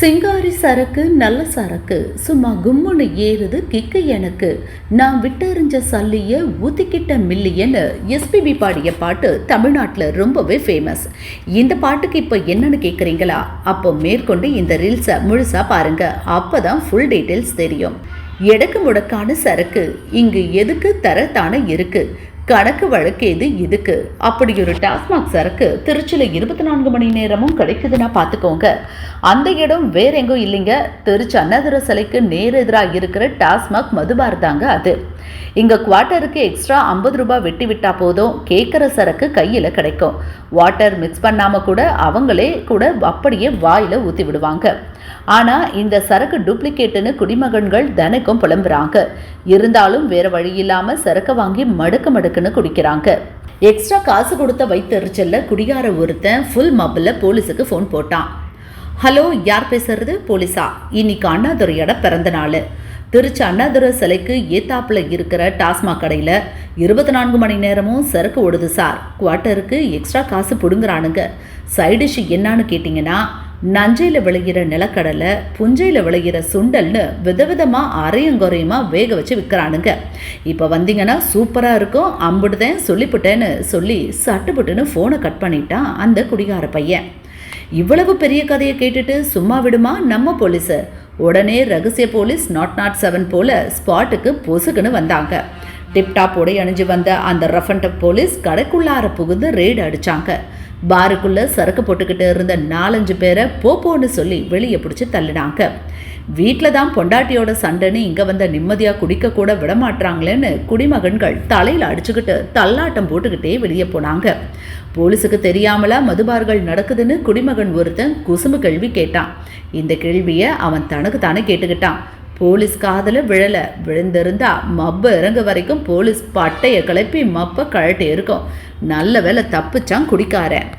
சிங்காரி சரக்கு நல்ல சரக்கு சும்மா கும்முன்னு ஏறுது கிக்கு எனக்கு நான் விட்டெறிஞ்ச சல்லிய ஊத்திக்கிட்ட மில்லியன்னு எஸ்பிபி பாடிய பாட்டு தமிழ்நாட்டில் ரொம்பவே ஃபேமஸ். இந்த பாட்டுக்கு இப்போ என்னன்னு கேட்குறீங்களா? அப்போ மேற்கொண்டு இந்த ரீல்ஸை முழுசாக பாருங்க, அப்போதான் ஃபுல் டீட்டெயில்ஸ் தெரியும். எடக்கு முடக்கான சரக்கு இங்கு எதுக்கு தரத்தான இருக்கு, கணக்கு வழக்கு எது இதுக்கு. அப்படி ஒரு டாஸ்மாக் சரக்கு திருச்சியில் 24 மணி நேரமும் கிடைக்குதுன்னா பார்த்துக்கோங்க. அந்த இடம் வேற எங்கோ இல்லைங்க, திருச்சி அண்ணாதுரை சிலைக்கு நேர் எதிராக இருக்கிற டாஸ்மாக் மதுபார் தாங்க அது. இங்கே குவார்ட்டருக்கு எக்ஸ்ட்ரா 50 ரூபாய் வெட்டி விட்டா போதும், கேட்குற சரக்கு கையில் கிடைக்கும். வாட்டர் மிக்ஸ் பண்ணாமல் கூட அவங்களே கூட அப்படியே வாயில் ஊற்றி விடுவாங்க. ஆனால் இந்த சரக்கு டூப்ளிகேட்டுன்னு குடிமகன்கள் தினைக்கும் புலம்புறாங்க. இருந்தாலும் வேற வழி இல்லாமல் சரக்கை வாங்கி மடுக்குன்னு குடிக்கிறாங்க. எக்ஸ்ட்ரா காசு கொடுத்த வைத்தறிச்சல்ல குடிகார ஒருத்தன் ஃபுல் மப்பில் போலீஸுக்கு ஃபோன் போட்டான். ஹலோ, யார் பேசுறது? போலீஸா? இன்னைக்கு அண்ணாதுரையோட பிறந்த நாள். திருச்சி அண்ணாதுரை சிலைக்கு ஏத்தாப்புல இருக்கிற டாஸ்மாக் கடையில் 24 மணி நேரமும் சரக்கு ஓடுது சார். குவார்ட்டருக்கு எக்ஸ்ட்ரா காசு பிடுங்குறானுங்க. சைடிஷ் என்னன்னு கேட்டிங்கன்னா, நஞ்சையில் விளையிற நிலக்கடலை, புஞ்சையில் விளையிற சுண்டல்னு விதவிதமாக அரையங்குறையமாக வேக வச்சு விற்கிறானுங்க. இப்போ வந்தீங்கன்னா சூப்பராக இருக்கும், அம்புடுதேன் சொல்லிவிட்டேன்னு சொல்லி சட்டுப்புட்டுன்னு ஃபோனை கட் பண்ணிட்டான் அந்த குடிகார பையன். இவ்வளவு பெரிய கதையை கேட்டுட்டு சும்மா விடுமா நம்ம போலீஸு? உடனே ரகசிய போலீஸ் 007 போல ஸ்பாட்டுக்கு பொசுக்குன்னு வந்தாங்க. டிப்டாப் உடை அணிஞ்சு வந்த அந்த ரஃப் அண்ட் டப் போலீஸ் கடைக்குள்ளார புகுந்து ரெய்டு அடிச்சாங்க. பாருக்குள்ள சரக்கு போட்டுக்கிட்டு இருந்த 4-5 பேரை போன்னு சொல்லி வெளியே பிடிச்சி தள்ளினாங்க. வீட்டில் தான் பொண்டாட்டியோட சண்டைன்னு இங்கே வந்த நிம்மதியாக குடிக்க கூட விடமாட்டாங்களேன்னு குடிமகன்கள் தலையில் அடிச்சுக்கிட்டு தள்ளாட்டம் போட்டுக்கிட்டே வெளியே போனாங்க. போலீஸுக்கு தெரியாமலா மதுபார்கள் நடக்குதுன்னு குடிமகன் ஒருத்தன் குசும்பு கேள்வி கேட்டான். இந்த கேள்வியை அவன் தனக்கு தானே கேட்டுக்கிட்டான். போலீஸ் காதில் விழுந்திருந்தா மப்ப இறங்க வரைக்கும் போலீஸ் பட்டையை கிளப்பி மப்ப கழட்டி இருக்கும். நல்ல வேலை தப்பிச்சான் குடிக்காரன்.